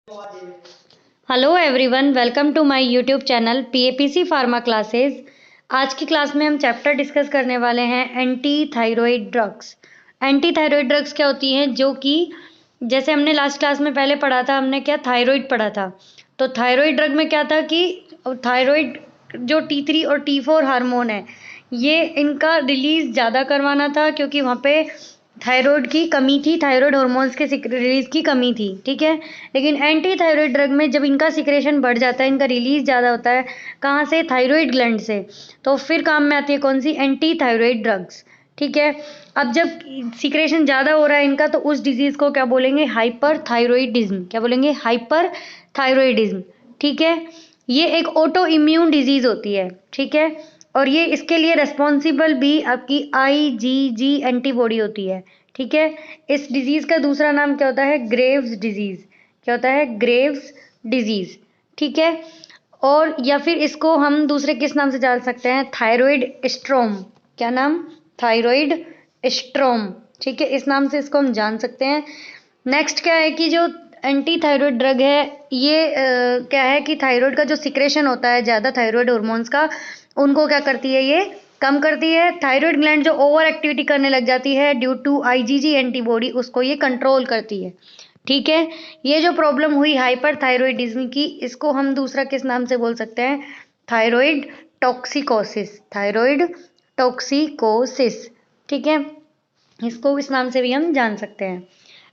Hello everyone, welcome to my YouTube channel PAPC pharma classes. आज की class में हम चैप्टर डिस्कस करने वाले हैं anti thyroid drugs. Anti thyroid drugs क्या होती हैं? जो कि जैसे हमने लास्ट क्लास में पहले पढ़ा था, हमने क्या थायराइड पढ़ा था। तो थायराइड ड्रग में क्या था कि थायराइड जो T3 और T4 हार्मोन है, ये इनका रिलीज ज़्यादा करवाना था, क्योंकि वहाँ पे थायराइड की कमी थी, थायराइड हार्मोन्स के रिलीज की कमी थी। ठीक है, लेकिन एंटी थायराइड ड्रग में जब इनका सिक्रेशन बढ़ जाता है, इनका रिलीज ज़्यादा होता है, कहाँ से? थायराइड ग्लैंड से। तो फिर काम में आती है कौन सी? Anti thyroid drugs. ठीक है, अब जब सिक्रेशन ज़्यादा हो रहा है इनका, तो उस डिजीज़ को क्या बोलेंगे? Hyper thyroidism. क्या बोलेंगे? Hyper thyroidism. ठीक है, ये एक ऑटो इम्यून डिजीज़ होती है। ठीक है, और ये इसके लिए रेस्पॉन्सिबल भी आपकी IgG एंटीबॉडी होती है। ठीक है, इस डिजीज़ का दूसरा नाम क्या होता है? Graves disease. क्या होता है? Graves disease. ठीक है, और या फिर इसको हम दूसरे किस नाम से जान सकते हैं? थायराइड स्ट्रोम। क्या नाम? थायराइड स्ट्रोम। ठीक है, इस नाम से इसको हम जान सकते हैं। नेक्स्ट क्या है कि जो एंटी थायराइड ड्रग है, ये क्या है कि थायराइड का जो सिक्रेशन होता है ज़्यादा थायराइड हार्मोन्स का, उनको क्या करती है? ये कम करती है। थायराइड ग्लैंड जो ओवर एक्टिविटी करने लग जाती है ड्यू टू IgG एंटीबॉडी, उसको ये कंट्रोल करती है। ठीक है, ये जो प्रॉब्लम हुई हाइपर थायराइडिज्म की, इसको हम दूसरा किस नाम से बोल सकते हैं? Thyroid toxicosis. Thyroid toxicosis. ठीक है, इसको इस नाम से भी हम जान सकते हैं।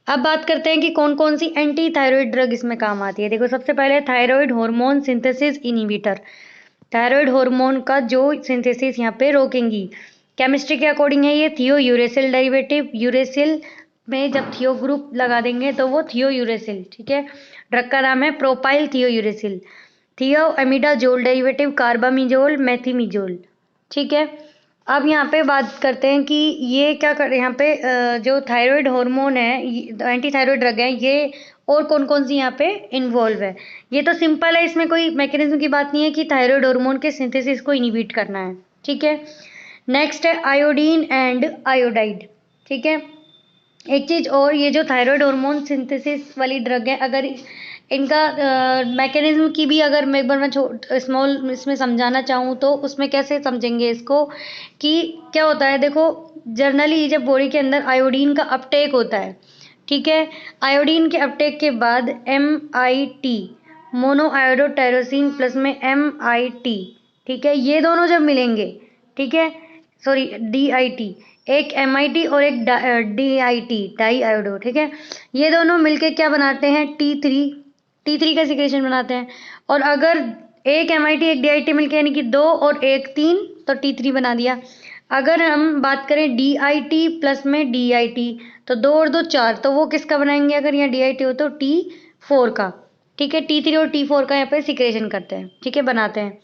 अब बात करते हैं कि कौन कौन सी एंटी थायराइड ड्रग इसमें काम आती है। देखो, सबसे पहले thyroid hormone synthesis inhibitor. Thyroid hormone का जो सिंथेसिस यहाँ पे रोकेंगी। केमिस्ट्री के अकॉर्डिंग है ये थियोयूरेसिल डेरिवेटिव। यूरेसिल में जब थियो ग्रुप लगा देंगे तो वो थियोयूरेसिल। ठीक है, ड्रग का नाम है प्रोपाइल थियोयूरेसिल। थियो एमिडाजोल डेरिवेटिव, कार्बामिजोल, मेथिमिजोल। ठीक है, अब यहाँ पे बात करते हैं कि ये क्या कर यहाँ पे जो थायराइड हार्मोन है, एंटी थायराइड ड्रग है ये, और कौन कौन सी यहाँ पे इन्वॉल्व है। ये तो सिंपल है, इसमें कोई मैकेनिज्म की बात नहीं है कि थायराइड हार्मोन के सिंथेसिस को इनिबिट करना है। ठीक है, नेक्स्ट है आयोडीन एंड आयोडाइड। ठीक है, एक चीज़ और, ये जो थायराइड हार्मोन सिंथेसिस वाली ड्रग है, अगर इनका मैकेनिज्म की भी अगर मैं एक बार मैं स्मॉल इसमें समझाना चाहूँ, तो उसमें कैसे समझेंगे इसको कि क्या होता है। देखो, जनरली जब बॉडी के अंदर आयोडीन का अपटेक होता है, ठीक है, आयोडीन के अपटेक के बाद MIT, मोनो आयोडोटायरोसिन प्लस में MIT, ठीक है, ये दोनों जब मिलेंगे, ठीक है, सॉरी DIT, एक MIT और एक DIT, डाई आयोडो। ठीक है, ये दोनों मिलके क्या बनाते हैं? T3 का सिक्रेशन बनाते हैं। और अगर एक MIT एक DIT मिलके, यानी कि 2 और 1 3, तो T3 बना दिया। अगर हम बात करें DIT प्लस में DIT, तो 2 और 2 4, तो वो किसका बनाएंगे? अगर यहाँ DIT हो तो T4 का। ठीक है, T3 और T4 का यहाँ पे सिक्रेशन करते हैं। ठीक है, बनाते हैं।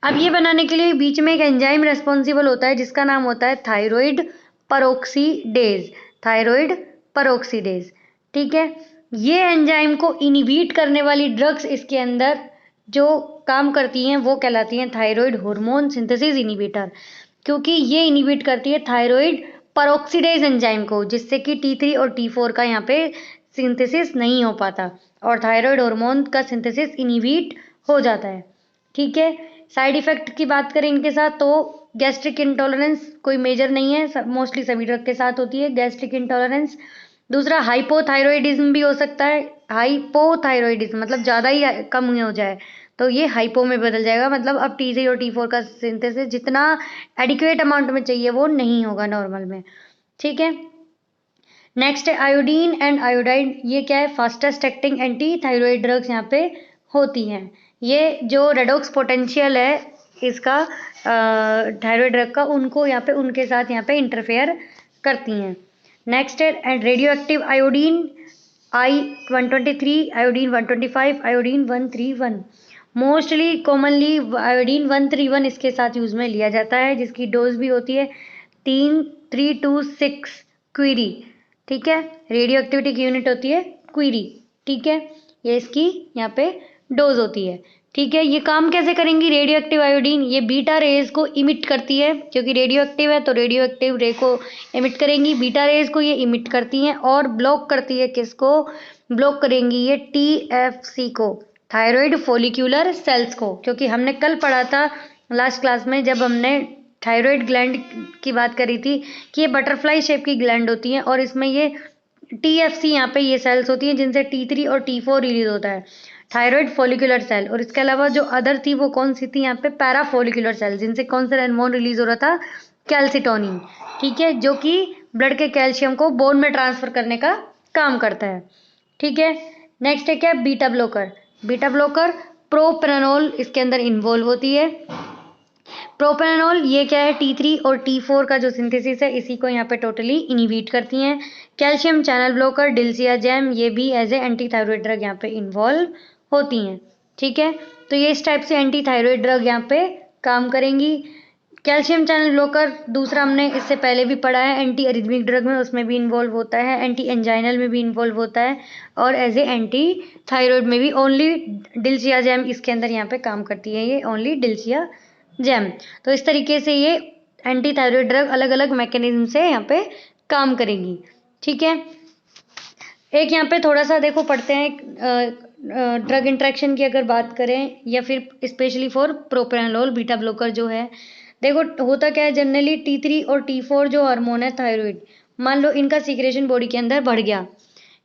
अब ये बनाने के लिए बीच में एक एंजाइम रेस्पॉन्सिबल होता है, जिसका नाम होता है थायराइड पेरोक्सीडेज। Thyroid peroxidase. ठीक है, ये एंजाइम को इनिबिट करने वाली ड्रग्स इसके अंदर जो काम करती हैं वो कहलाती हैं थायराइड हार्मोन सिंथेसिस इनिबिटर, क्योंकि ये इनिबिट करती है थायराइड पेरोक्सीडेज एंजाइम को, जिससे कि T3 और T4 का यहाँ पे सिंथेसिस नहीं हो पाता और थायराइड हार्मोन का सिंथेसिस इनिबिट हो जाता है। ठीक है, साइड इफेक्ट की बात करें इनके साथ, तो गैस्ट्रिक इंटॉलरेंस कोई मेजर नहीं है, मोस्टली सभी ड्रग के साथ होती है गैस्ट्रिक इंटॉलरेंस। दूसरा हाइपोथायरॉयडिज्म भी हो सकता है। हाइपोथायरॉयडिज्म मतलब ज़्यादा ही कम हो जाए तो ये हाइपो में बदल जाएगा, मतलब अब T3 और T4 का सिंथेसिस जितना एडिक्वेट अमाउंट में चाहिए वो नहीं होगा नॉर्मल में। ठीक है, नेक्स्ट है आयोडीन एंड आयोडाइड। ये क्या है? Fastest acting anti thyroid drugs यहाँ पे होती हैं। ये जो रेडॉक्स पोटेंशियल है इसका थायराइड ड्रग का, उनको यहाँ पे उनके साथ यहाँ पे इंटरफेयर करती हैं। नेक्स्ट है radio active iodine I123, iodine 125, iodine 131। Mostly commonly iodine 131 इसके साथ यूज़ में लिया जाता है, जिसकी डोज भी होती है 3 3 to 6 क्वीरी। ठीक है, रेडियो एक्टिविटी की यूनिट होती है क्वीरी। ठीक है, ये इसकी यहाँ पे डोज होती है। ठीक है, ये काम कैसे करेंगी? रेडियो एक्टिव आयोडीन ये बीटा रेज को इमिट करती है, क्योंकि रेडियो एक्टिव है तो रेडियो एक्टिव रे को इमिट करेंगी। बीटा रेज को ये इमिट करती हैं और ब्लॉक करती है, किसको ब्लॉक करेंगी? ये TFC को, थायराइड फॉलिक्यूलर सेल्स को। क्योंकि हमने कल पढ़ा था लास्ट क्लास में, जब हमने थायराइड ग्लैंड की बात करी थी कि ये बटरफ्लाई शेप की ग्लैंड होती है और इसमें ये TFC यहाँ पे ये सेल्स होती हैं जिनसे T3 और T4 रिलीज होता है, थायराइड फॉलिकुलर सेल। और इसके अलावा जो अदर थी वो कौन सी थी? यहाँ पे पैरा फॉलिकुलर सेल, जिनसे कौन सा हार्मोन रिलीज हो रहा था? कैल्सिटोनिन। ठीक है, जो कि ब्लड के कैल्शियम को बोन में ट्रांसफर करने का काम करता है। ठीक है, नेक्स्ट है क्या? Beta blocker. बीटा ब्लॉकर प्रोप्रानोल इसके अंदर इन्वॉल्व होती है। प्रोप्रानोल ये क्या है? T3 और T4 का जो सिंथेसिस है इसी को यहाँ पे टोटली इनिबिट करती हैं। Calcium channel blocker diltiazem ये भी as a anti thyroid drug यहाँ पे इन्वॉल्व होती हैं। ठीक है, तो ये इस टाइप से एंटी थायराइड ड्रग यहाँ पे काम करेंगी। कैल्शियम चैनल ब्लॉकर दूसरा हमने इससे पहले भी पढ़ा है, एंटी अरिथमिक ड्रग में उसमें भी इन्वॉल्व होता है, एंटी एंजाइनल में भी इन्वॉल्व होता है और एज ए एंटी थायराइड में भी ओनली डिल्सिया जैम इसके अंदर यहाँ पे काम करती है, ये ओनली डिल्सिया जैम। तो इस तरीके से ये एंटी थायराइड ड्रग अलग अलग मैकेनिज्म से यहाँ पे काम करेगी। ठीक है, एक यहाँ पे थोड़ा सा देखो पढ़ते हैं ड्रग इंटरेक्शन की अगर बात करें, या फिर स्पेशली फॉर प्रोप्रानोल बीटा ब्लॉकर जो है। देखो होता क्या है, जनरली T3 और T4 जो हार्मोन है थायराइड, मान लो इनका सीक्रेशन बॉडी के अंदर बढ़ गया।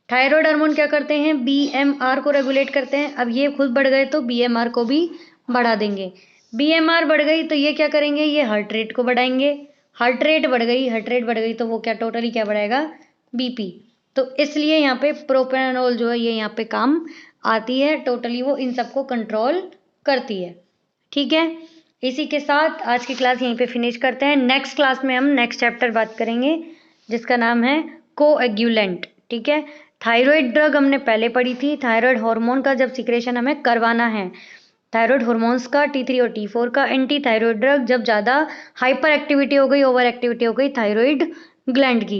थायराइड हार्मोन क्या करते हैं? BMR को रेगुलेट करते हैं। अब ये खुद बढ़ गए तो BMR को भी बढ़ा देंगे। BMR बढ़ गई तो ये क्या करेंगे? ये हार्ट रेट को बढ़ाएंगे। हार्ट रेट बढ़ गई तो वो क्या टोटली क्या बढ़ाएगा? BP। तो इसलिए यहाँ पे प्रोप्रानोल जो है ये यहाँ पे काम आती है, टोटली वो इन सबको कंट्रोल करती है। ठीक है, इसी के साथ आज की क्लास यहीं पे फिनिश करते हैं। नेक्स्ट क्लास में हम नेक्स्ट चैप्टर बात करेंगे जिसका नाम है कोएग्युलेंट। ठीक है, थायराइड ड्रग हमने पहले पढ़ी थी, थायराइड हार्मोन का जब सिक्रेशन हमें करवाना है, थायराइड हार्मोन्स का T3 और T4 का, एंटी थायराइड ड्रग जब ज़्यादा हाइपर एक्टिविटी हो गई, ओवर एक्टिविटी हो गई थायराइड ग्लैंड की,